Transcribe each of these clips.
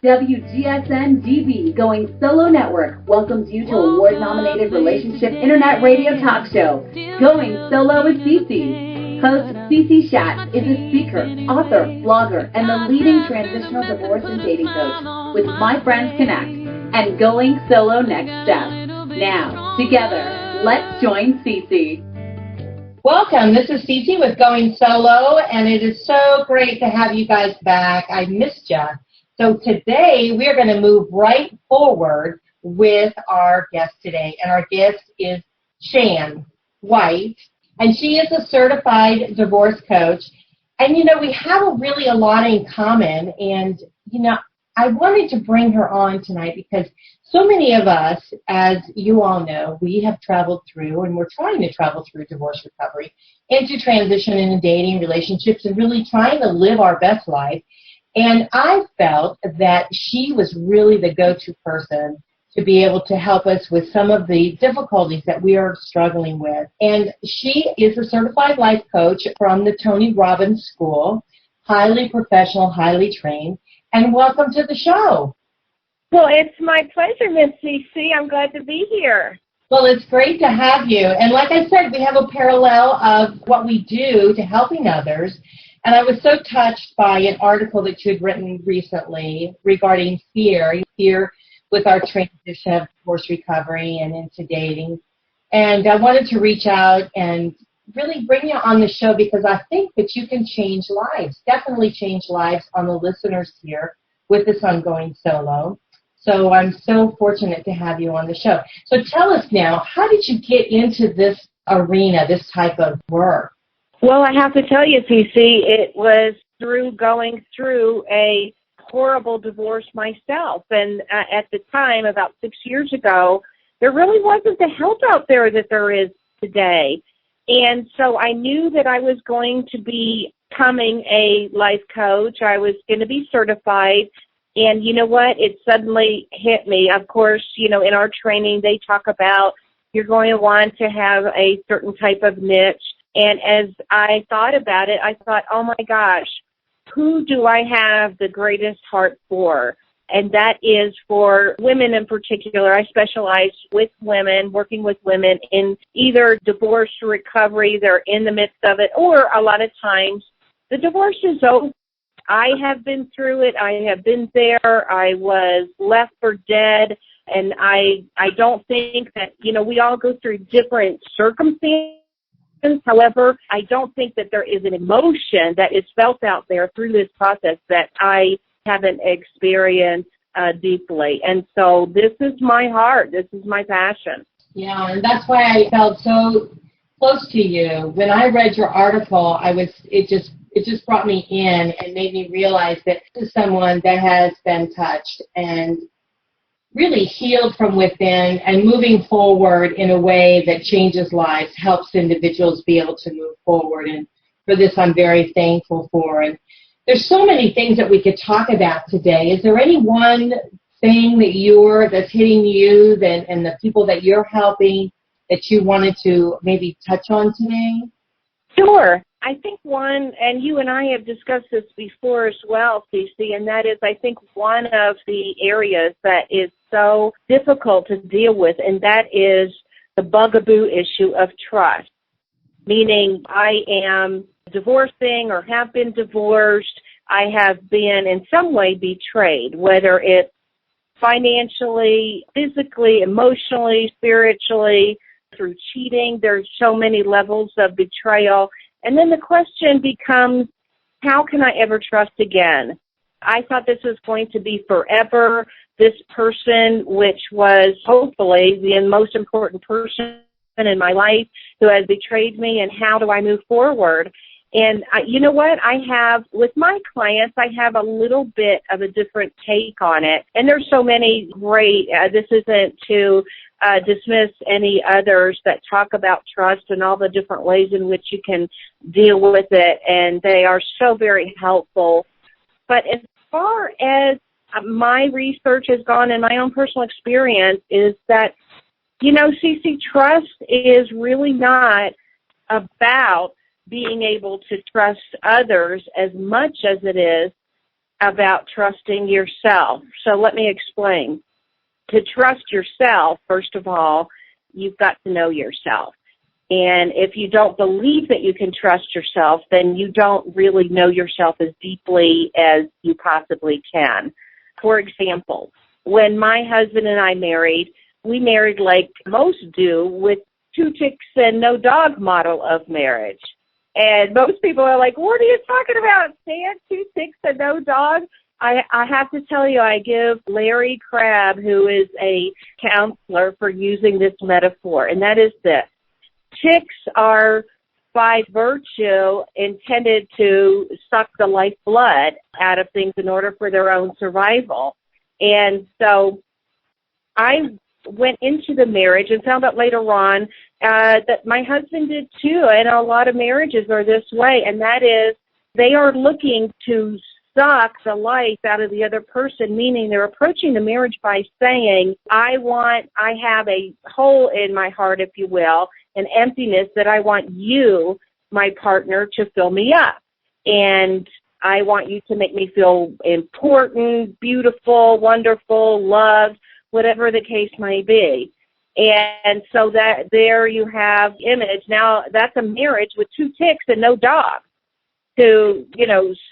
WGSN-DB Going Solo Network welcomes you to award-nominated relationship internet radio talk show, Going Solo with Cece. Host Cece Shatz is a speaker, author, blogger, and the leading transitional divorce and dating coach with My Friends Connect and Going Solo Next Step. Now, together, let's join Cece. Welcome. This is Cece with Going Solo, and it is so great to have you guys back. I missed you. So today we are going to move right forward with our guest today, and our guest is Shan White, and she is a certified divorce coach. And, we have a lot in common, and, I wanted to bring her on tonight because so many of us, as you all know, we have traveled through, and we're trying to travel through divorce recovery into transition into dating relationships and really trying to live our best life. And I felt that she was really the go-to person to be able to help us with some of the difficulties that we are struggling with. And she is a certified life coach from the Tony Robbins School, highly professional, highly trained. And welcome to the show. Well, it's my pleasure, Miss Cece. I'm glad to be here. Well, it's great to have you. And like I said, we have a parallel of what we do to helping others. And I was so touched by an article that you had written recently regarding fear with our transition of divorce recovery and into dating. And I wanted to reach out and really bring you on the show because I think that you can change lives, definitely change lives on the listeners here with this ongoing solo. So I'm so fortunate to have you on the show. So tell us now, how did you get into this arena, this type of work? Well, I have to tell you, Cece, it was through going through a horrible divorce myself. And at the time, about 6 years ago, there really wasn't the help out there that there is today. And so I knew that I was going to be becoming a life coach. I was going to be certified. And you know what? It suddenly hit me. Of course, in our training, they talk about you're going to want to have a certain type of niche. And as I thought about it, I thought, oh, my gosh, who do I have the greatest heart for? And that is for women in particular. I specialize with women, working with women in either divorce recovery, they're in the midst of it, or a lot of times the divorce is over. I have been through it. I have been there. I was left for dead. And I don't think that, we all go through different circumstances. However, I don't think that there is an emotion that is felt out there through this process that I haven't experienced deeply. And so this is my heart. This is my passion. Yeah, and that's why I felt so close to you. When I read your article, it just brought me in and made me realize that this is someone that has been touched and really healed from within and moving forward in a way that changes lives, helps individuals be able to move forward. And for this, I'm very thankful for. And there's so many things that we could talk about today. Is there any one thing that's hitting you and the people that you're helping that you wanted to maybe touch on today? Sure. I think one, and you and I have discussed this before as well, Cece, and that is, I think, one of the areas that is so difficult to deal with, and that is the bugaboo issue of trust, meaning I am divorcing or have been divorced. I have been in some way betrayed, whether it's financially, physically, emotionally, spiritually, through cheating. There's so many levels of betrayal. And then the question becomes, how can I ever trust again? I thought this was going to be forever. This person, which was hopefully the most important person in my life, who has betrayed me, and how do I move forward? And you know what? With my clients, I have a little bit of a different take on it. And there's so many great, this isn't to dismiss any others that talk about trust and all the different ways in which you can deal with it, and they are so very helpful. But as far as my research has gone and my own personal experience is that, Cece, trust is really not about being able to trust others as much as it is about trusting yourself. So let me explain. To trust yourself, first of all, you've got to know yourself. And if you don't believe that you can trust yourself, then you don't really know yourself as deeply as you possibly can. For example, when my husband and I married, we married like most do, with 2 chicks and no dog model of marriage. And most people are like, what are you talking about, Stan? 2 chicks and no dog? I have to tell you, I give Larry Crabb, who is a counselor, for using this metaphor, and that is this. Chicks are, by virtue, intended to suck the lifeblood out of things in order for their own survival. And so I went into the marriage and found out later on that my husband did too, and a lot of marriages are this way, and that is they are looking to suck the life out of the other person, meaning they're approaching the marriage by saying, I have a hole in my heart, if you will, an emptiness that I want you, my partner, to fill me up. And I want you to make me feel important, beautiful, wonderful, loved, whatever the case may be. And so that there you have image. Now, that's a marriage with 2 ticks and no dog to,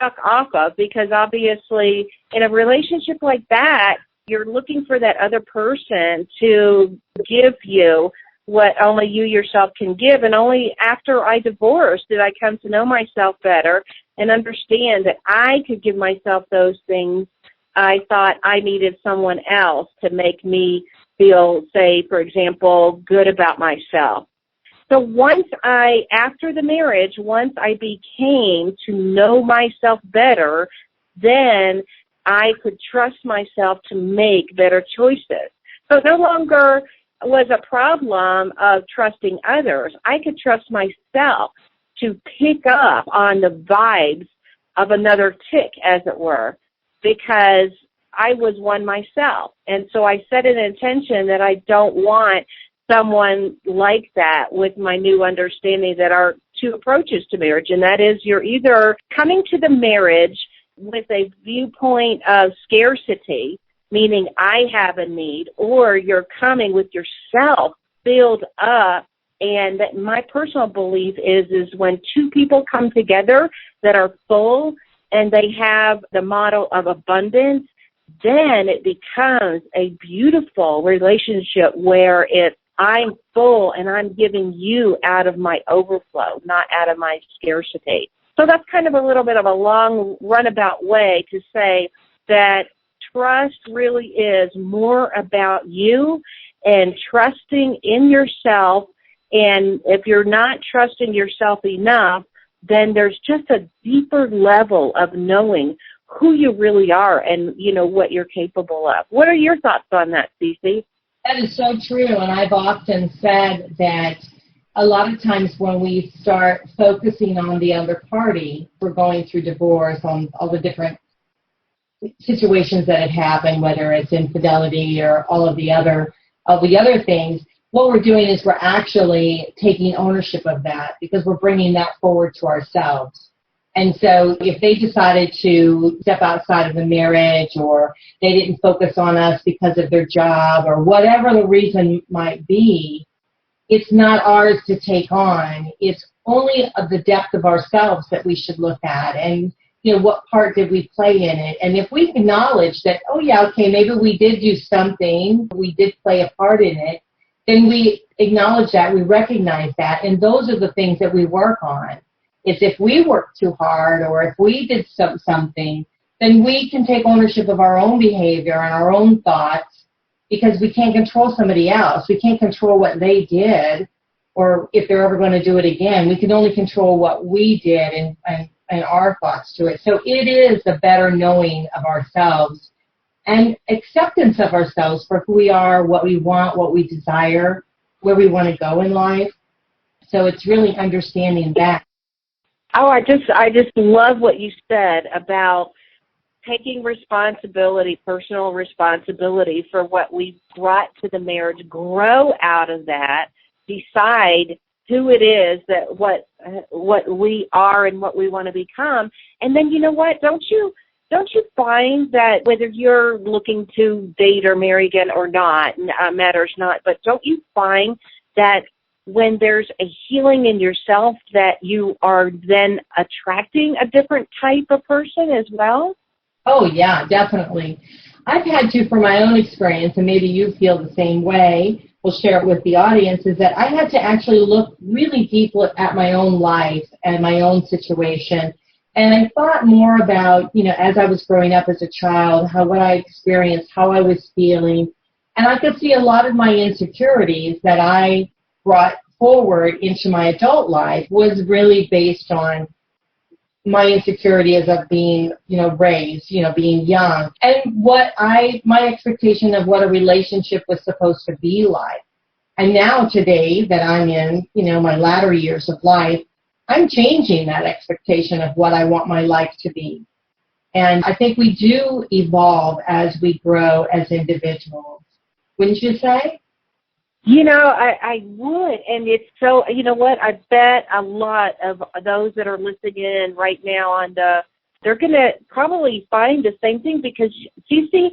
suck off of, because obviously in a relationship like that, you're looking for that other person to give you what only you yourself can give. And only after I divorced did I come to know myself better and understand that I could give myself those things I thought I needed someone else to make me feel, say, for example, good about myself. So after the marriage, once I became to know myself better, then I could trust myself to make better choices. So it no longer was a problem of trusting others. I could trust myself to pick up on the vibes of another tick, as it were, because I was one myself. And so I set an intention that I don't want someone like that with my new understanding that are 2 approaches to marriage, and that is you're either coming to the marriage with a viewpoint of scarcity, meaning I have a need, or you're coming with yourself filled up. And that my personal belief is when 2 people come together that are full and they have the model of abundance, then it becomes a beautiful relationship where I'm full and I'm giving you out of my overflow, not out of my scarcity. So that's kind of a little bit of a long runabout way to say that trust really is more about you and trusting in yourself. And if you're not trusting yourself enough, then there's just a deeper level of knowing who you really are and, what you're capable of. What are your thoughts on that, Cece? That is so true, and I've often said that a lot of times when we start focusing on the other party, we're going through divorce, on all the different situations that have happened, whether it's infidelity or all of the other things, what we're doing is we're actually taking ownership of that because we're bringing that forward to ourselves. And so if they decided to step outside of the marriage, or they didn't focus on us because of their job, or whatever the reason might be, it's not ours to take on. It's only of the depth of ourselves that we should look at. And, what part did we play in it? And if we acknowledge that, oh, yeah, okay, maybe we did do something, we did play a part in it, then we acknowledge that, we recognize that, and those are the things that we work on. Is if we work too hard, or if we did something, then we can take ownership of our own behavior and our own thoughts, because we can't control somebody else. We can't control what they did, or if they're ever going to do it again. We can only control what we did and our thoughts to it. So it is a better knowing of ourselves and acceptance of ourselves for who we are, what we want, what we desire, where we want to go in life. So it's really understanding that. Oh, I just love what you said about taking responsibility, personal responsibility for what we brought to the marriage, grow out of that, decide who it is that what we are and what we want to become. And then, you know what, don't you don't you find that whether you're looking to date or marry again or not, matters not, but don't you find that when there's a healing in yourself that you are then attracting a different type of person as well? Oh, yeah, definitely. I've had to, from my own experience, and maybe you feel the same way, we'll share it with the audience, is that I had to actually look really deeply at my own life and my own situation. And I thought more about, as I was growing up as a child, what I experienced, how I was feeling. And I could see a lot of my insecurities that I brought forward into my adult life was really based on my insecurities of being, raised, being young, and my expectation of what a relationship was supposed to be like. And now today that I'm in, my latter years of life, I'm changing that expectation of what I want my life to be. And I think we do evolve as we grow as individuals. Wouldn't you say? I would. And it's so, you know what, I bet a lot of those that are listening in right now they're going to probably find the same thing because, Cece,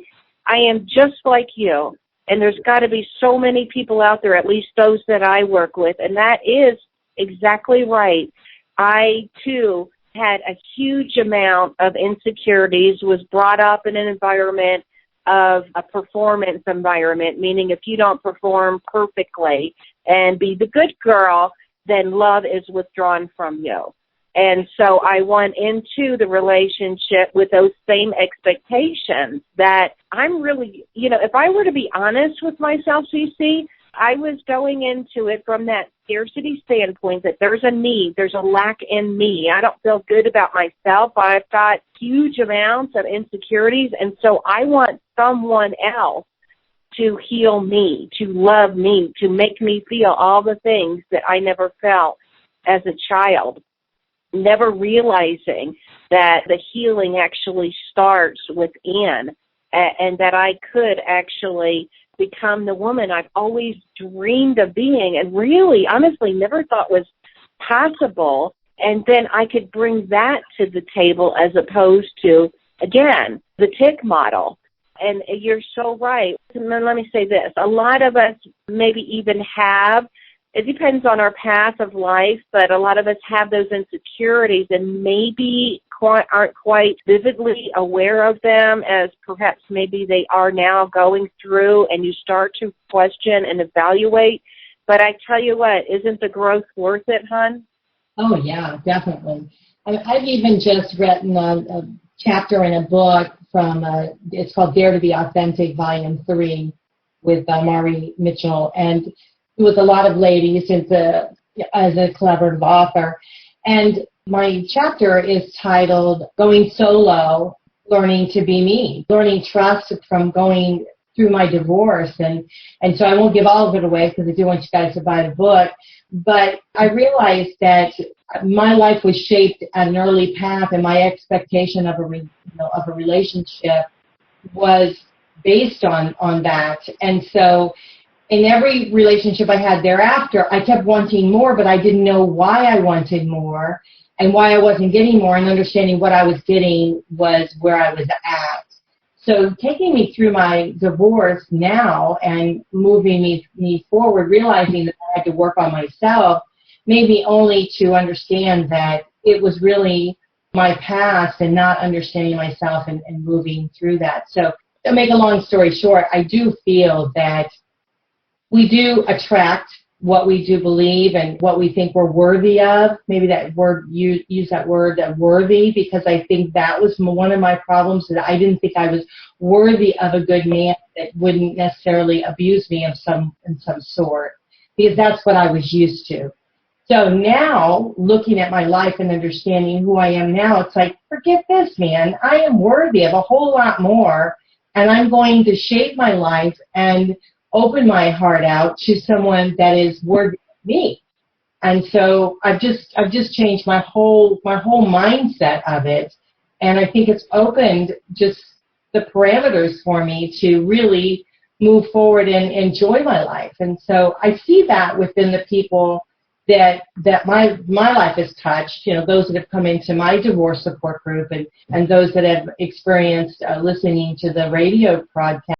I am just like you. And there's got to be so many people out there, at least those that I work with, and that is exactly right. I, too, had a huge amount of insecurities, was brought up in an environment of a performance environment, meaning if you don't perform perfectly and be the good girl, then love is withdrawn from you. And so I went into the relationship with those same expectations that I'm really, if I were to be honest with myself, Cece, I was going into it from that scarcity standpoint that there's a need, there's a lack in me. I don't feel good about myself. I've got huge amounts of insecurities, and so I want someone else to heal me, to love me, to make me feel all the things that I never felt as a child, never realizing that the healing actually starts within and that I could actually become the woman I've always dreamed of being and really, honestly, never thought was possible. And then I could bring that to the table as opposed to, again, the tick model. And you're so right. And then let me say this. A lot of us maybe even have, it depends on our path of life, but a lot of us have those insecurities and maybe aren't quite vividly aware of them as perhaps maybe they are now going through, and you start to question and evaluate. But I tell you what, isn't the growth worth it, hon? Oh, yeah, definitely. I've even just written a chapter in a book from, it's called Dare to be Authentic, Volume 3, with Mari Mitchell, and with a lot of ladies as a collaborative author. And my chapter is titled Going Solo, Learning to Be Me, learning trust from going through my divorce. And so I won't give all of it away because I do want you guys to buy the book. But I realized that my life was shaped at an early path, and my expectation of a relationship was based on that. And so in every relationship I had thereafter, I kept wanting more, but I didn't know why I wanted more and why I wasn't getting more, and understanding what I was getting was where I was at. So taking me through my divorce now and moving me forward, realizing that I had to work on myself, made me only to understand that it was really my past and not understanding myself and moving through that. So to make a long story short, I do feel that we do attract what we do believe and what we think we're worthy of. Maybe that word, use that word, worthy, because I think that was one of my problems, that I didn't think I was worthy of a good man that wouldn't necessarily abuse me in some sort, because that's what I was used to. So now, looking at my life and understanding who I am now, it's like, forget this, man. I am worthy of a whole lot more, and I'm going to shape my life and open my heart out to someone that is worthy of me. And so I've just changed my whole mindset of it, and I think it's opened just the parameters for me to really move forward and enjoy my life. And so I see that within the people that my life has touched, those that have come into my divorce support group and those that have experienced listening to the radio broadcast.